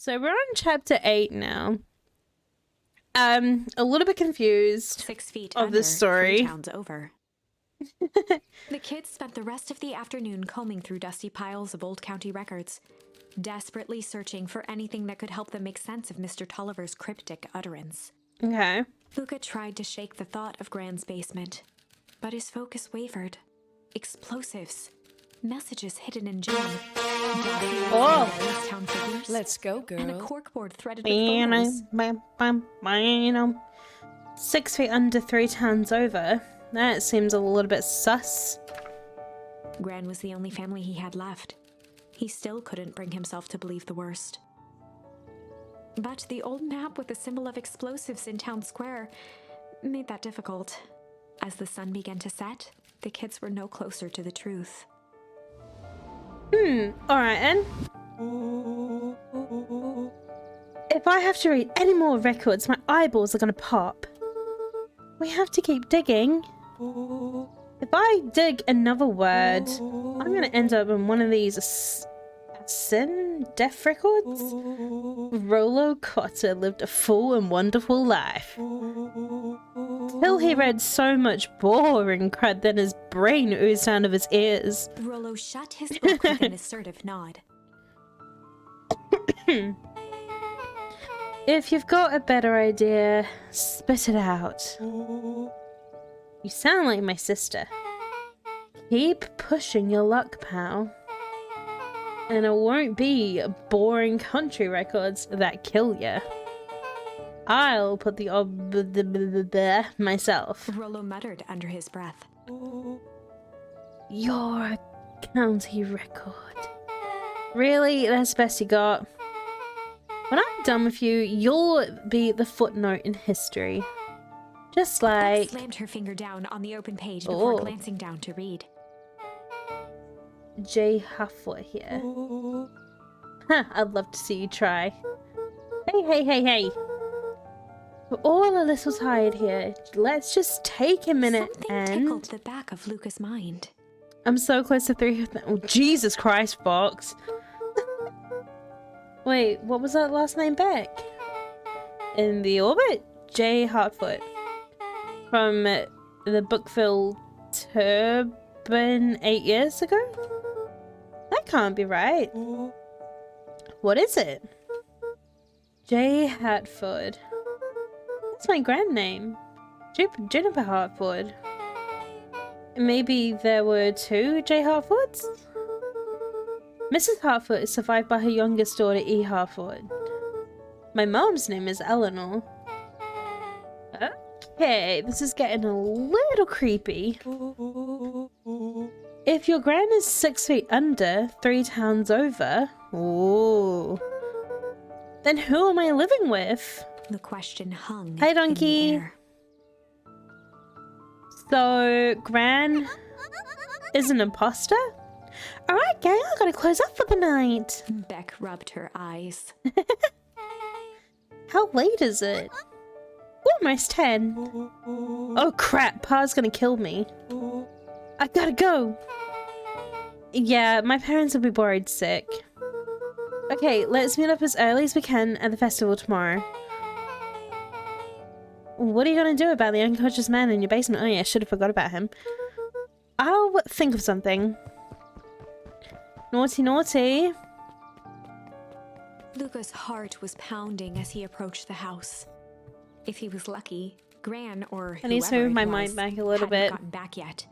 So we're on chapter 8 now. A little bit confused 6 feet of under, this story. 3 towns over. The kids spent the rest of the afternoon combing through dusty piles of old county records, desperately searching for anything that could help them make sense of Mr. Tolliver's cryptic utterance. Okay. Luca tried to shake the thought of Gran's basement, but his focus wavered. Explosives, messages hidden in jam, town figures, Let's go, and a girl. corkboard threaded with photos. 6 feet under, 3 towns over. That seems a little bit sus. Gran was the only family he had left. He still couldn't bring himself to believe the worst. But the old map with the symbol of explosives in town square made that difficult. As the sun began to set, the kids were no closer to the truth. Alright then. If I have to read any more records, my eyeballs are gonna pop. We have to keep digging. If I dig another word, I'm gonna end up in one of these sin death records. Rollo Cotter lived a full and wonderful life. Till he read so much boring crud that his brain oozed out of his ears. Rollo shut his book with an assertive nod. If you've got a better idea, spit it out. You sound like my sister. Keep pushing your luck, pal. And it won't be boring country records that kill you. I'll put the myself. Rollo muttered under his breath. You're a county record. Really? That's the best you got? When I'm done with you, you'll be the footnote in history. Just Beth like... slammed her finger down on the open page before Oh. glancing down to read. J. Huffler here. Huh, I'd love to see you try. Hey. We're all a little tired here. Let's just take a minute Something tickled the back of Luca's mind. I'm so close to 3. Oh, Jesus Christ, Fox. Wait, what was that last name back? In the orbit? J. Hartfoot. From the Bookville Turban 8 years ago? That can't be right. What is it? J. Hartford. That's my grand name. Juniper Hartford. Maybe there were 2 J. Hartfords? Mrs. Hartford is survived by her youngest daughter, E. Hartford. My mom's name is Eleanor. Okay, this is getting a little creepy. If your gran is 6 feet under, 3 towns over, ooh, then who am I living with? The question hung Hi, in the Donkey. air. So, Gran is an imposter? Alright, gang, I gotta close up for the night. Beck rubbed her eyes. How late is it? Almost 10. Oh crap, Pa's gonna kill me. I gotta go. Yeah, my parents will be worried sick. Okay, let's meet up as early as we can at the festival tomorrow. What are you gonna do about the unconscious man in your basement? Oh yeah, I should have forgot about him. I'll think of something. Naughty. Luca's heart was pounding as he approached the house. If he was lucky, Gran or I need to whoever move it my was mind back a little hadn't bit. gotten back yet.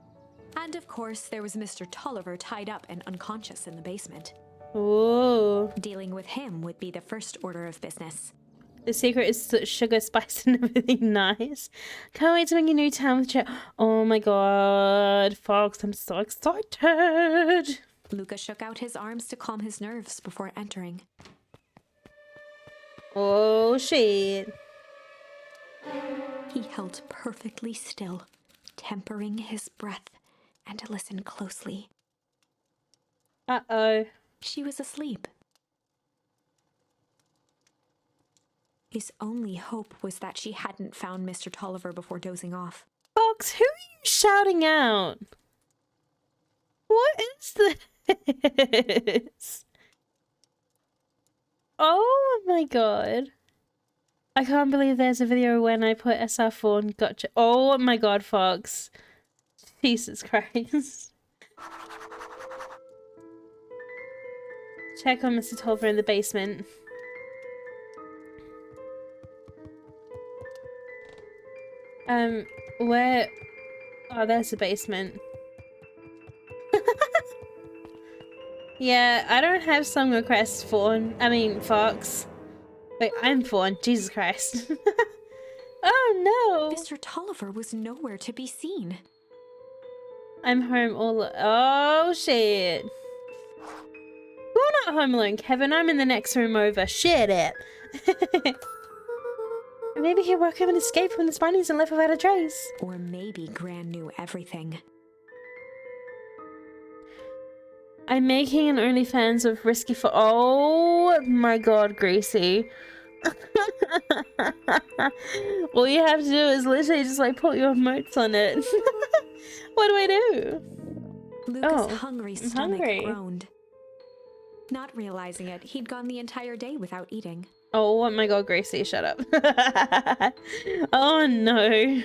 And of course, there was Mr. Tolliver tied up and unconscious in the basement. Ooh. Dealing with him would be the first order of business. The secret is sugar, spice, and everything nice. Can't wait to make a new town with Chet. Oh my god, Fox, I'm so excited. Luca shook out his arms to calm his nerves before entering. Oh shit. He held perfectly still, tempering his breath, and listened closely. Uh-oh. She was asleep. His only hope was that she hadn't found Mr. Tolliver before dozing off. Fox, who are you shouting out? What is this? Oh my god. I can't believe there's a video when I put SR Fawn gotcha. Oh my god, Fox. Jesus Christ. Check on Mr. Tolver in the basement. Where? Oh, there's the basement. Yeah, I don't have song requests, Fawn. I mean, Fox. Wait, I'm Fawn. Jesus Christ. Oh no! Mr. Tolliver was nowhere to be seen. I'm home all. Oh shit! You're not home alone, Kevin. I'm in the next room over. Shit it. Maybe he woke up and escaped from the Spinies and left without a trace. Or maybe Gran knew everything. I'm making an OnlyFans of Risky for. Oh my god, Gracie. All you have to do is literally just like put your emotes on it. What do I do? Luca's hungry stomach hungry. groaned. Not realizing it, he'd gone the entire day without eating. Oh my god, Gracie, shut up. Oh no.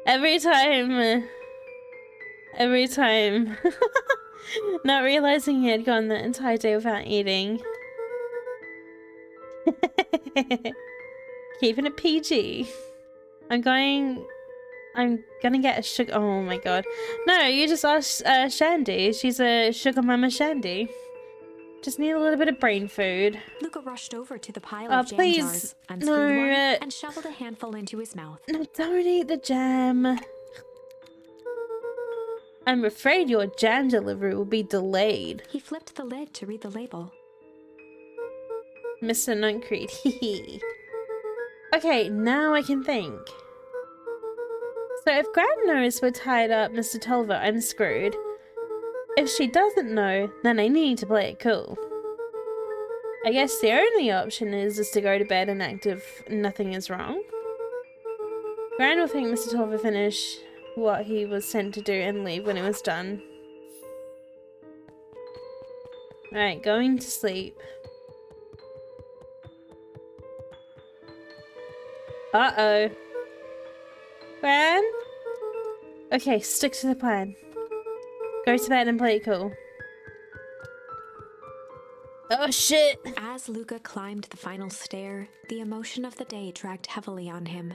Every time. Not realizing he had gone the entire day without eating. Keeping it PG. I'm gonna get a sugar. Oh my god. No, you just asked Shandy. She's a sugar mama Shandy. Just need a little bit of brain food. Luca rushed over to the pile of jam Please. jars, unscrewed No, one, and shoveled a handful into his mouth. No, don't eat the jam. I'm afraid your jam delivery will be delayed. He flipped the lid to read the label. Mr. Nuncreed. Okay, now I can think. So if Gran knows we're tied up, Mr. Tolliver, I'm screwed. If she doesn't know, then I need to play it cool. I guess the only option is to go to bed and act if nothing is wrong. Gran will think Mr. Tolliver finished what he was sent to do and leave when it was done. Right, going to sleep. Uh-oh. Gran? Okay, stick to the plan. Go to bed and play it cool. Oh shit! As Luca climbed the final stair, the emotion of the day dragged heavily on him.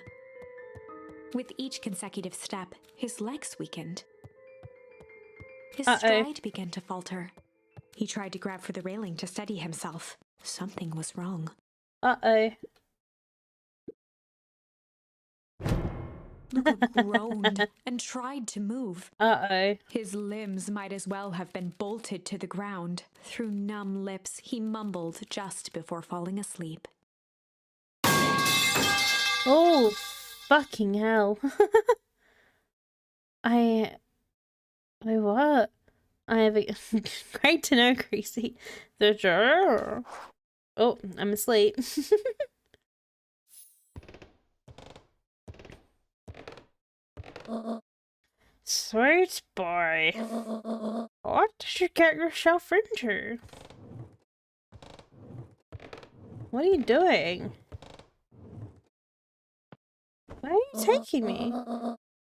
With each consecutive step, his legs weakened. His stride began to falter. He tried to grab for the railing to steady himself. Something was wrong. Uh-oh. Luca groaned and tried to move. Uh-oh. His limbs might as well have been bolted to the ground. Through numb lips, he mumbled just before falling asleep. Oh, fucking hell. Wait, what? I have a... Great to know, Greasy. Oh, I'm asleep. Sweet boy. What did you get yourself into? What are you doing? Where are you taking me?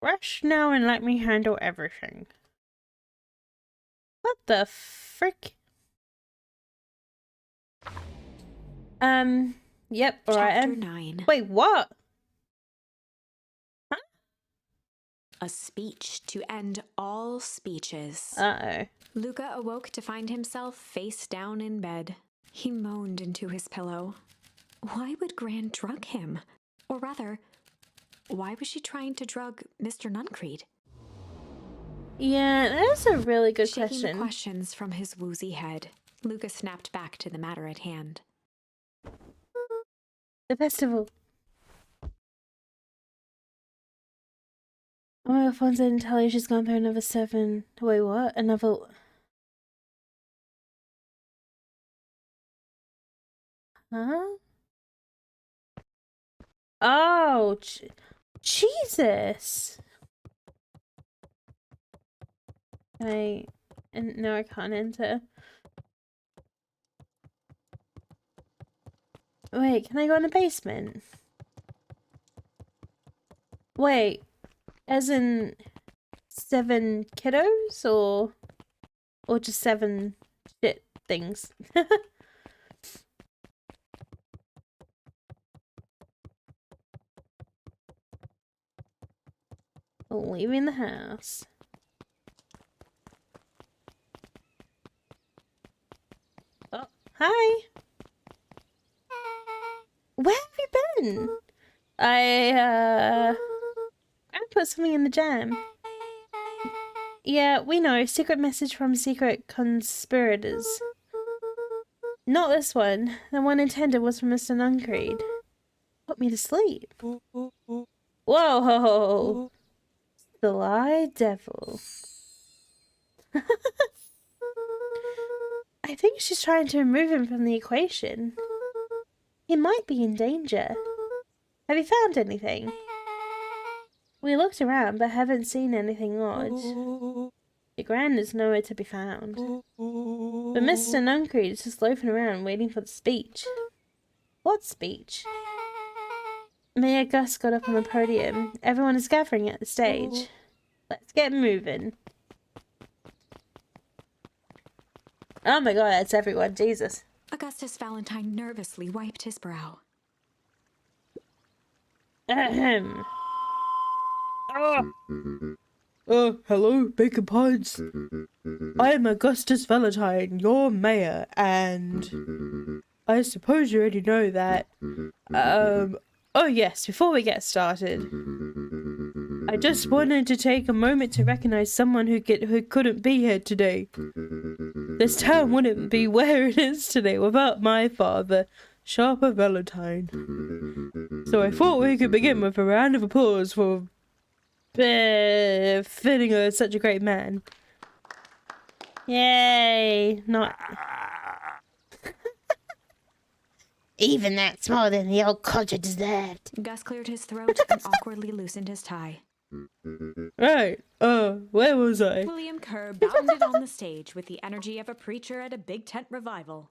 Rest now and let me handle everything. What the frick? Yep, alright. Chapter 9. Wait, what? A speech to end all speeches. Uh-oh. Luca awoke to find himself face down in bed. He moaned into his pillow. Why would Gran drug him? Or rather, why was she trying to drug Mr. Nuncreed? Yeah, that's a really good Shaking question. the questions from his woozy head, Luca snapped back to the matter at hand. The festival. Oh my god, Fonzo didn't tell you she's gone through another 7. Wait, what? Another... Huh? Oh, Jesus! No, I can't enter. Wait, can I go in the basement? Wait, as in 7 kiddos or just 7 shit things? Leaving the house. Oh, hi. Where have you been? I put something in the jam. Yeah, we know. Secret message from secret conspirators. Not this one. The one intended was from Mr. Nuncreed. Put me to sleep. Whoa! Sly devil. I think she's trying to remove him from the equation. He might be in danger. Have you found anything? We looked around but haven't seen anything odd. Your Gran is nowhere to be found. But Mr. Nuncreed is just loafing around waiting for the speech. What speech? Mayor Gus got up on the podium. Everyone is gathering at the stage. Let's get moving. Oh my god, that's everyone. Jesus. Augustus Valentine nervously wiped his brow. Ahem. Oh, hello, Bacon Pods. I am Augustus Valentine, your mayor, and I suppose you already know that. Oh yes, before we get started, I just wanted to take a moment to recognize someone who couldn't be here today. This town wouldn't be where it is today without my father, Sharper Valentine. So I thought we could begin with a round of applause for fitting such a great man. yay! Not even that's more than the old codger deserved. Gus cleared his throat and awkwardly loosened his tie. Right, where was I? William Kerr bounded on the stage with the energy of a preacher at a big tent revival.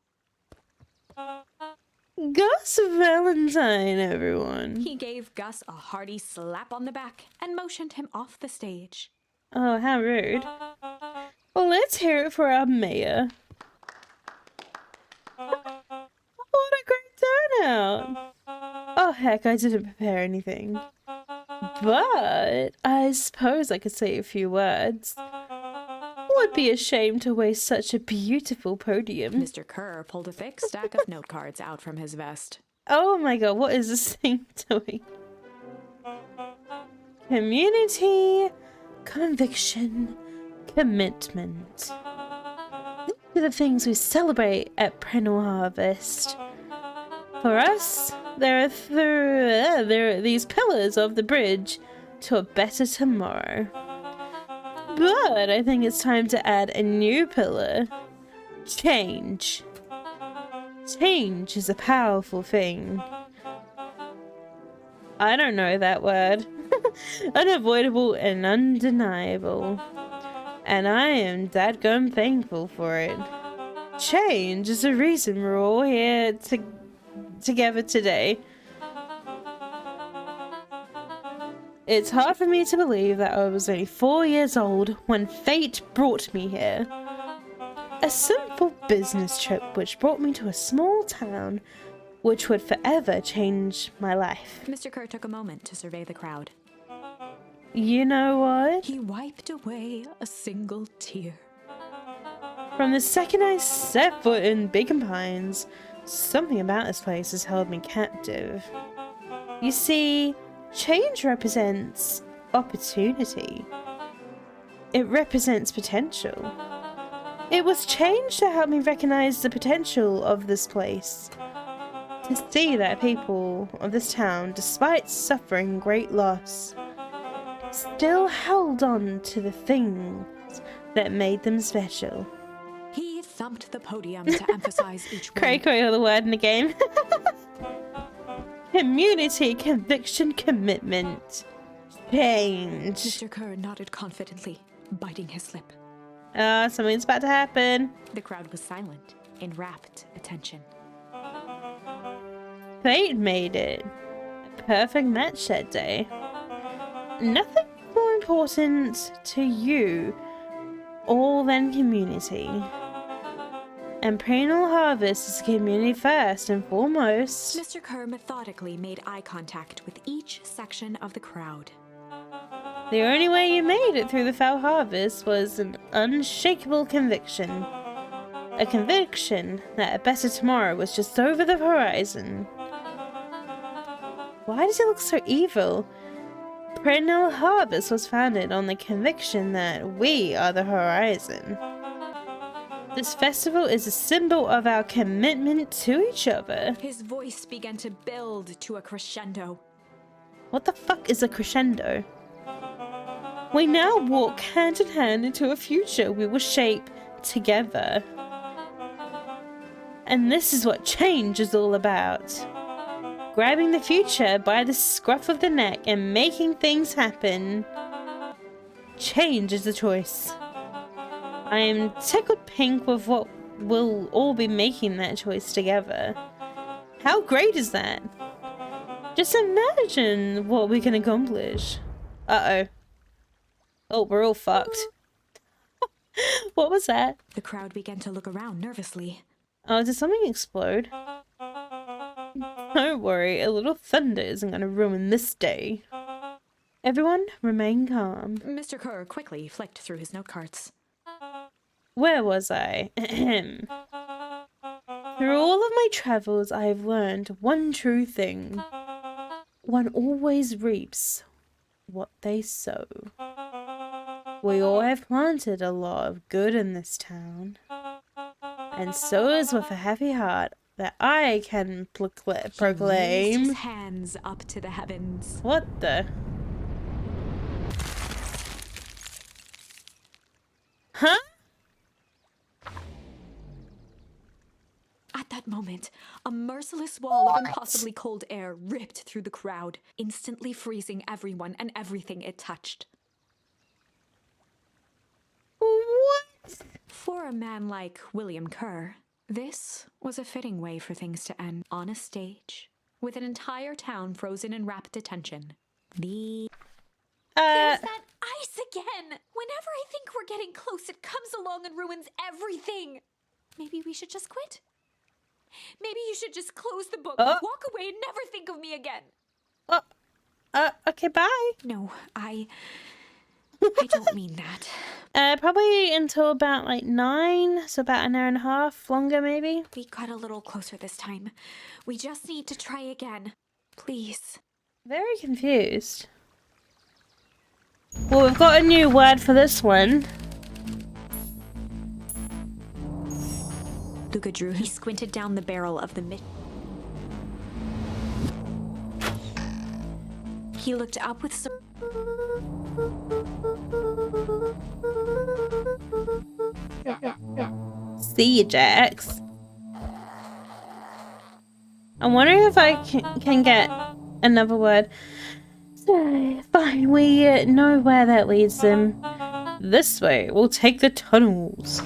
Gus Valentine, everyone. He gave Gus a hearty slap on the back and motioned him off the stage. Oh, how rude. Well, let's hear it for our mayor. What a great turnout! Oh heck, I didn't prepare anything. But I suppose I could say a few words. Would be ashamed to waste such a beautiful podium. Mr. Kerr pulled a thick stack of note cards out from his vest. Oh my god, what is this thing doing? Community, conviction, commitment. These are the things we celebrate at Prenor Harvest. For us, there are these pillars of the bridge to a better tomorrow. But I think it's time to add a new pillar. Change. Change is a powerful thing. I don't know that word. Unavoidable and undeniable. And I am dadgum thankful for it. Change is the reason we're all here together today. It's hard for me to believe that I was only 4 years old when fate brought me here. A simple business trip which brought me to a small town which would forever change my life. Mr. Kerr took a moment to survey the crowd. You know what? He wiped away a single tear. From the second I set foot in Bacon Pines, something about this place has held me captive. You see, change represents opportunity. It represents potential. It was change to help me recognize the potential of this place. To see that people of this town, despite suffering great loss, still held on to the things that made them special. He thumped the podium to emphasize each Cray word. cray all the word in the game. Community, conviction, commitment. Change. Mr. Kerr nodded confidently, biting his lip. Something's about to happen. The crowd was silent, in rapt attention. fate made it. A perfect match that day. Nothing more important to you all than community. And Prenal Harvest is community first and foremost. Mr. Kerr methodically made eye contact with each section of the crowd. The only way you made it through the Foul Harvest was an unshakable conviction. A conviction that a better tomorrow was just over the horizon. Why does it look so evil? Prenal Harvest was founded on the conviction that we are the horizon. This festival is a symbol of our commitment to each other. His voice began to build to a crescendo. What the fuck is a crescendo? We now walk hand in hand into a future we will shape together. And this is what change is all about. Grabbing the future by the scruff of the neck and making things happen. Change is the choice. I am tickled pink with what we'll all be making that choice together. How great is that? Just imagine what we can accomplish. Uh-oh. Oh, we're all fucked. What was that? The crowd began to look around nervously. Oh, did something explode? Don't worry, a little thunder isn't going to ruin this day. Everyone, remain calm. Mr. Kerr quickly flicked through his note cards. Where was I? Through all of my travels, I have learned one true thing. One always reaps what they sow. We all have planted a lot of good in this town. And so is with a happy heart that I can He raised proclaim. his hands up to the heavens. What the? Huh? At that moment, a merciless wall of impossibly cold air ripped through the crowd, instantly freezing everyone and everything it touched. What? For a man like William Kerr, this was a fitting way for things to end on a stage, with an entire town frozen in rapt attention. There's that ice again! Whenever I think we're getting close, it comes along and ruins everything! Maybe we should just quit? Maybe you should just close the book, walk away, and never think of me again. Okay, bye. No, I don't mean that. Probably until about like 9, so about an hour and a half longer maybe. We got a little closer this time. We just need to try again. Please. Very confused. Well, we've got a new word for this one. Luca drew. He squinted down the barrel of the He looked up with some. See you, Jax. I'm wondering if I can get another word. So, fine, we know where that leads them. This way, we'll take the tunnels.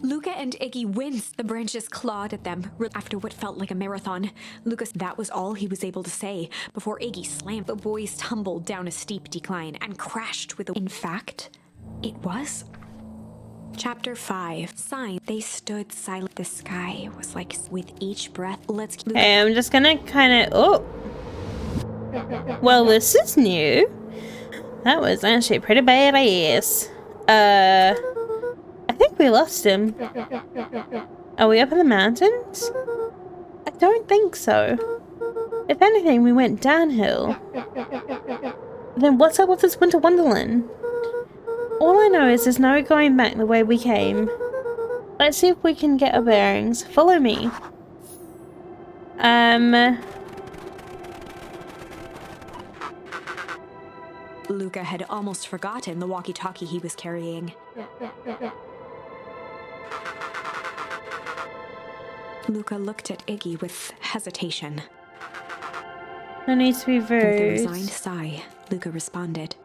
Luca and Iggy winced. The branches clawed at them. After what felt like a marathon, that was all he was able to say before Iggy slammed. The boys tumbled down a steep decline and crashed with a... In fact, it was... Chapter 5. Sign. They stood silent. The sky was like with each breath. Hey, I'm just gonna kind of... Oh! Well, this is new. That was actually pretty bad, ass. I think we lost him. Are we up in the mountains? I don't think so. If anything, we went downhill. Then what's up with this winter wonderland? All I know is there's no going back the way we came. Let's see if we can get our bearings. Follow me. Luca had almost forgotten the walkie-talkie he was carrying. Luca looked at Iggy with hesitation. No need to be With a rude. resigned sigh, Luca responded.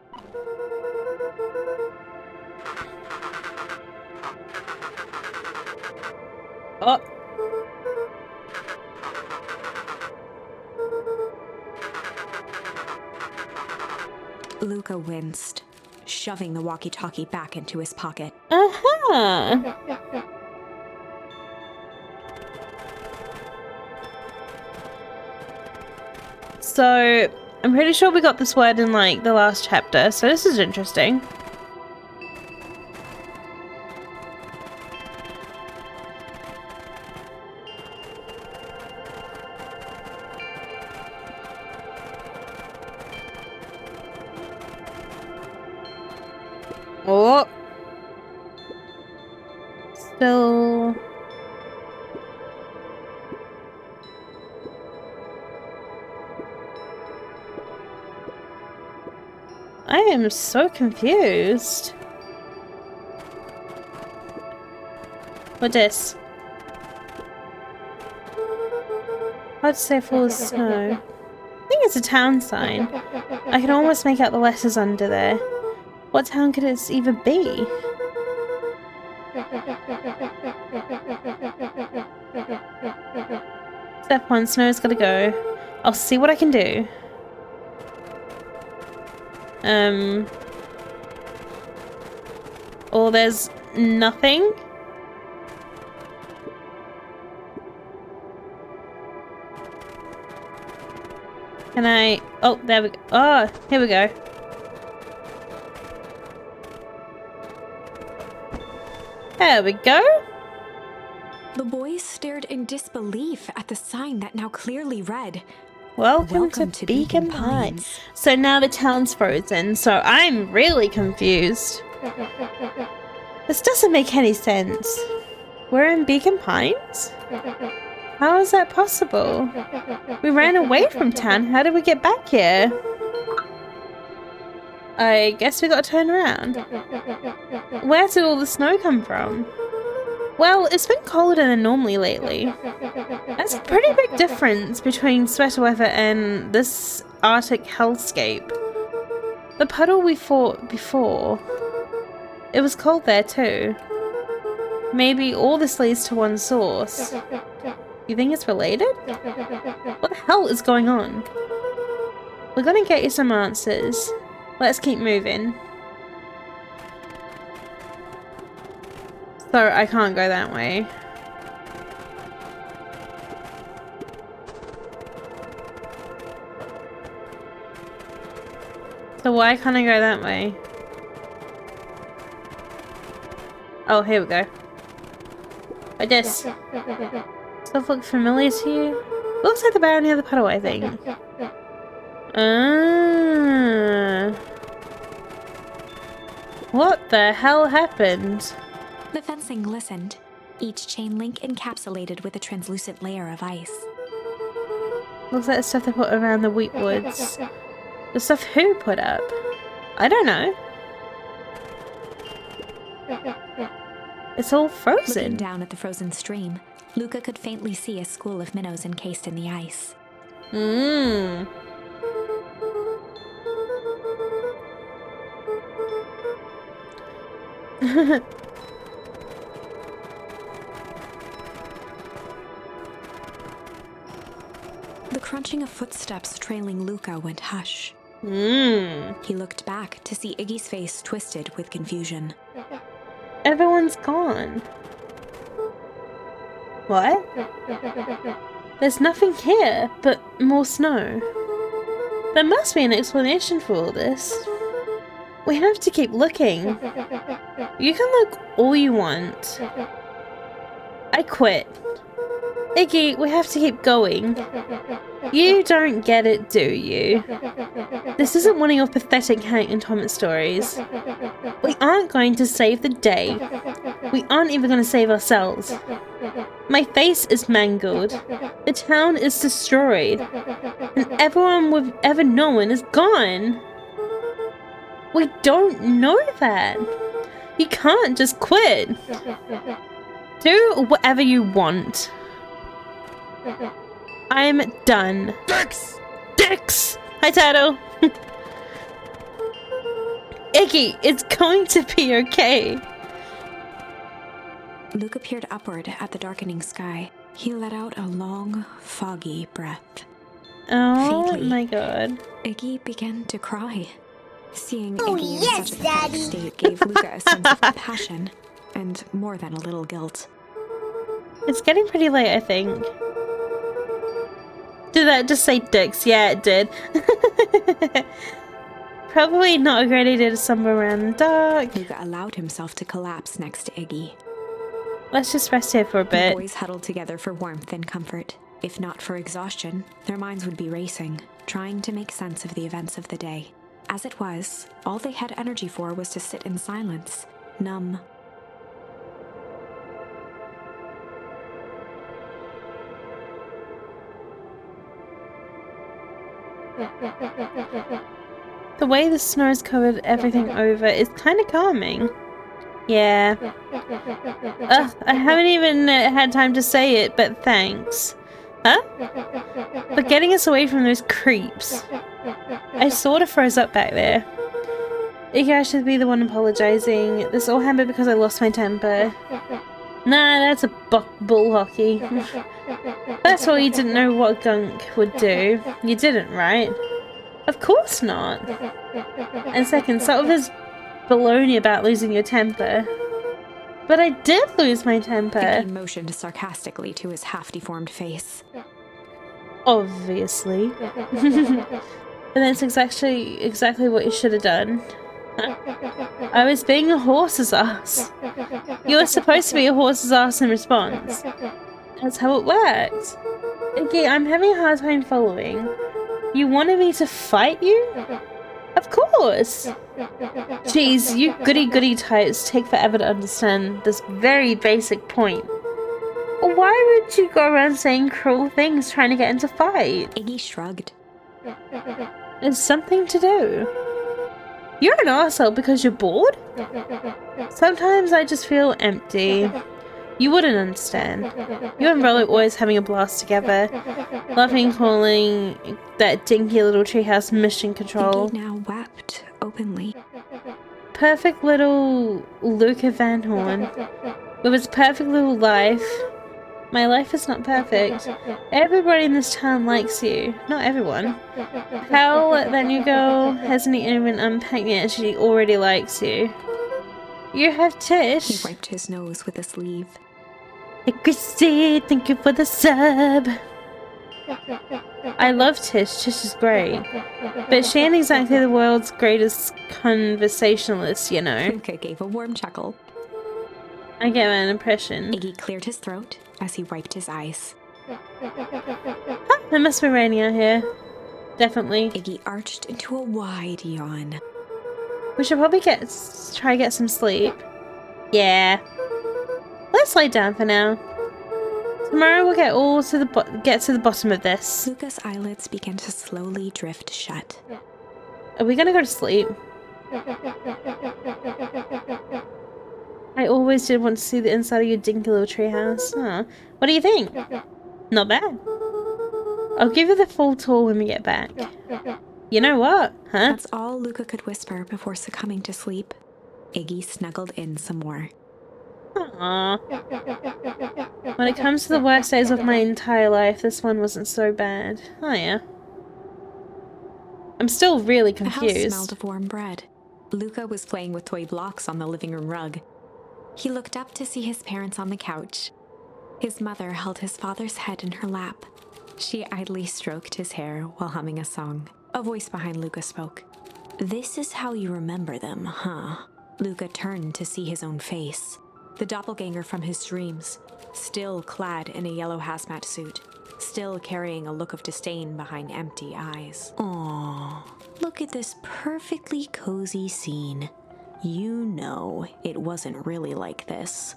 Oh. Luca winced, shoving the walkie-talkie back into his pocket. Uh-huh. So, I'm pretty sure we got this word in, like, the last chapter, so this is interesting. Oh. Still. I am so confused. What this? Hard to say full of snow. I think it's a town sign. I can almost make out the letters under there. What town could it even be? Step 1, snow's gotta go. I'll see what I can do. Or there's nothing? Can I... Oh, there we go. Oh, here we go. There we go. The boys stared in disbelief at the sign that now clearly read, Welcome to Beacon Pines. So now the town's frozen, so I'm really confused. This doesn't make any sense. We're in Beacon Pines? How is that possible? We ran away from town. How did we get back here? I guess we got to turn around. Where did all the snow come from? Well, it's been colder than normally lately. That's a pretty big difference between sweater weather and this Arctic hellscape. The puddle we fought before, it was cold there too. Maybe all this leads to one source. You think it's related? What the hell is going on? We're gonna get you some answers. Let's keep moving. So I can't go that way. So why can't I go that way? Oh, here we go. Like this. Stuff look familiar to you? Looks like the barrel near the puddle, I think. What the hell happened? The fencing glistened, each chain link encapsulated with a translucent layer of ice. Looks like the stuff they put around the wheat woods. The stuff who put up? I don't know. It's all frozen. Looking down at the frozen stream, Luca could faintly see a school of minnows encased in the ice. Mmm. The crunching of footsteps trailing Luca went hush. He looked back to see Iggy's face twisted with confusion. Everyone's gone. What? There's nothing here but more snow. There must be an explanation for all this. We have to keep looking. You can look all you want. I quit. Iggy, we have to keep going. You don't get it, do you? This isn't one of your pathetic Hank and Thomas stories. We aren't going to save the day. We aren't even going to save ourselves. My face is mangled. The town is destroyed. And everyone we've ever known is gone. We don't know that. You can't just quit. Do whatever you want. I'm done. Dix! Dix! Hi, Tato. Iggy, it's going to be okay. Luca peered upward at the darkening sky. He let out a long, foggy breath. Oh Faintly. my god. Iggy began to cry. Seeing Iggy in such a pathetic state gave Luca a sense of compassion and more than a little guilt. It's getting pretty late, I think. Did that just say dicks? Yeah, it did. Probably not a great idea to slumber around in the dark. Luca allowed himself to collapse next to Iggy. Let's just rest here for a The bit. boys huddled together for warmth and comfort. If not for exhaustion, their minds would be racing, trying to make sense of the events of the day. As it was, all they had energy for was to sit in silence, numb. The way the snow's covered everything over is kind of calming. Yeah. Ugh, I haven't even had time to say it, but thanks. Huh? But getting us away from those creeps. I sort of froze up back there. Iggy, I should be the one apologizing. This all happened because I lost my temper. Nah, that's a bull hockey. That's why you didn't know what gunk would do. You didn't, right? Of course not. And second, stop with this baloney about losing your temper. But I did lose my temper. Iggy motioned sarcastically to his half-deformed face. Obviously. And that's exactly what you should have done. I was being a horse's ass. You were supposed to be a horse's ass in response. That's how it works. Iggy, I'm having a hard time following. You wanted me to fight you? Of course! Jeez, you goody-goody types take forever to understand this very basic point. Why would you go around saying cruel things trying to get into fight? Iggy shrugged. It's something to do. You're an arsehole because you're bored? Sometimes I just feel empty. You wouldn't understand. You and Rollo always having a blast together, laughing, calling that dinky little treehouse mission control. Iggy now wept openly. Perfect little Luca Van Horn, with his perfect little life. My life is not perfect. Everybody in this town likes you. Not everyone. How that new girl hasn't even unpacked yet, she already likes you. You have Tish. He wiped his nose with a sleeve. Hey Chrissy, thank you for the sub. I love Tish. Tish is great. But she ain't exactly the world's greatest conversationalist, you know. Luca gave a warm chuckle. I get that impression. Iggy cleared his throat as he wiped his eyes. Huh, it must be raining out here. Definitely. Iggy arched into a wide yawn. We should probably try to get some sleep. Yeah. Let's lay down for now. Tomorrow we'll get to the bottom of this. Luca's eyelids began to slowly drift shut. Are we gonna go to sleep? I always did want to see the inside of your dinky little treehouse. Huh. What do you think? Not bad. I'll give you the full tour when we get back. You know what, huh? That's all Luca could whisper before succumbing to sleep. Iggy snuggled in some more. Aww. When it comes to the worst days of my entire life, this one wasn't so bad. Oh yeah. I'm still really The house confused. smelled of warm bread. Luca was playing with toy blocks on the living room rug. He looked up to see his parents on the couch. His mother held his father's head in her lap. She idly stroked his hair while humming a song. A voice behind Luca spoke. "This is how you remember them, huh?" Luca turned to see his own face. The doppelganger from his dreams, still clad in a yellow hazmat suit, still carrying a look of disdain behind empty eyes. Aww, look at this perfectly cozy scene. You know it wasn't really like this.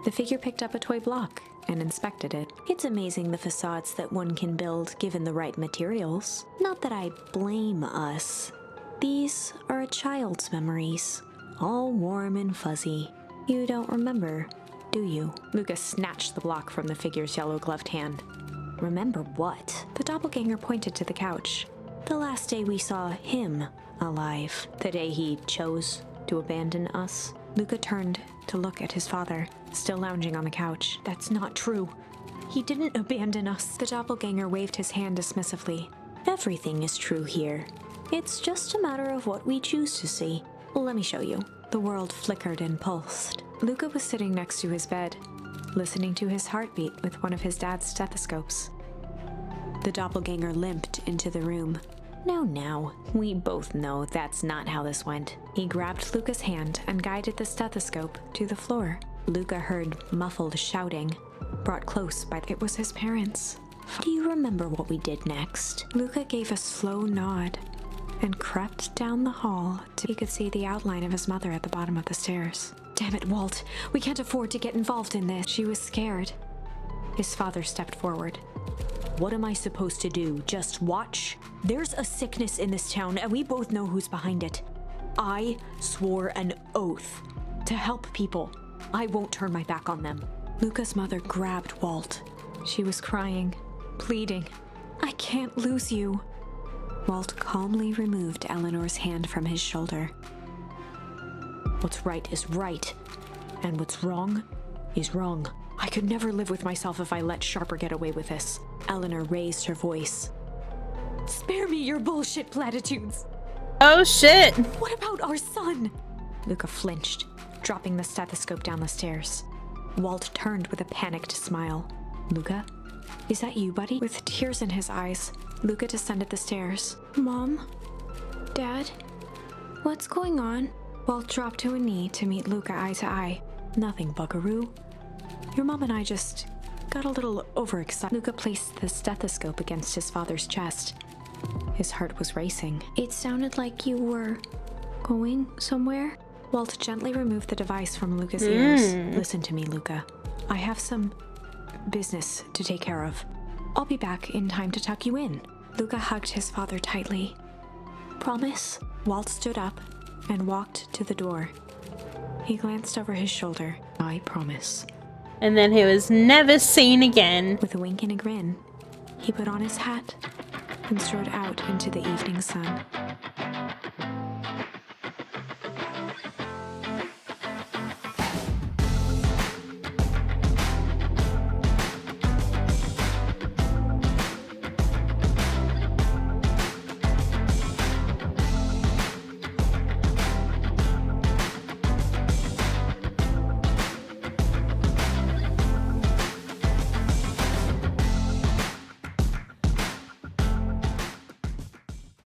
The figure picked up a toy block and inspected it. It's amazing the facades that one can build given the right materials. Not that I blame us. These are a child's memories, all warm and fuzzy. You don't remember, do you? Luca snatched the block from the figure's yellow-gloved hand. Remember what? The doppelganger pointed to the couch. The last day we saw him alive. The day he chose to abandon us. Luca turned to look at his father, still lounging on the couch. That's not true. He didn't abandon us. The doppelganger waved his hand dismissively. Everything is true here. It's just a matter of what we choose to see. Let me show you. The world flickered and pulsed. Luca was sitting next to his bed, listening to his heartbeat with one of his dad's stethoscopes. The doppelganger limped into the room. Now, we both know that's not how this went. He grabbed Luca's hand and guided the stethoscope to the floor. Luca heard muffled shouting, brought close by it was his parents. Do you remember what we did next? Luca gave a slow nod and crept down the hall till he could see the outline of his mother at the bottom of the stairs. Damn it, Walt. We can't afford to get involved in this. She was scared. His father stepped forward. What am I supposed to do? Just watch? There's a sickness in this town, and we both know who's behind it. I swore an oath to help people. I won't turn my back on them. Luca's mother grabbed Walt. She was crying, pleading. I can't lose you. Walt calmly removed Eleanor's hand from his shoulder. What's right is right, and what's wrong is wrong. I could never live with myself if I let Sharper get away with this. Eleanor raised her voice. Spare me your bullshit platitudes. Oh shit! What about our son? Luca flinched, dropping the stethoscope down the stairs. Walt turned with a panicked smile. Luca? Is that you, buddy? With tears in his eyes, Luca descended the stairs. Mom? Dad? What's going on? Walt dropped to a knee to meet Luca eye to eye. Nothing, buckaroo. Your mom and I just got a little overexcited. Luca placed the stethoscope against his father's chest. His heart was racing. It sounded like you were going somewhere. Walt gently removed the device from Luca's ears. Listen to me, Luca. I have some business to take care of. I'll be back in time to tuck you in. Luca hugged his father tightly. Promise? Walt stood up and walked to the door. He glanced over his shoulder. I promise. And then he was never seen again. With a wink and a grin, he put on his hat and strode out into the evening sun.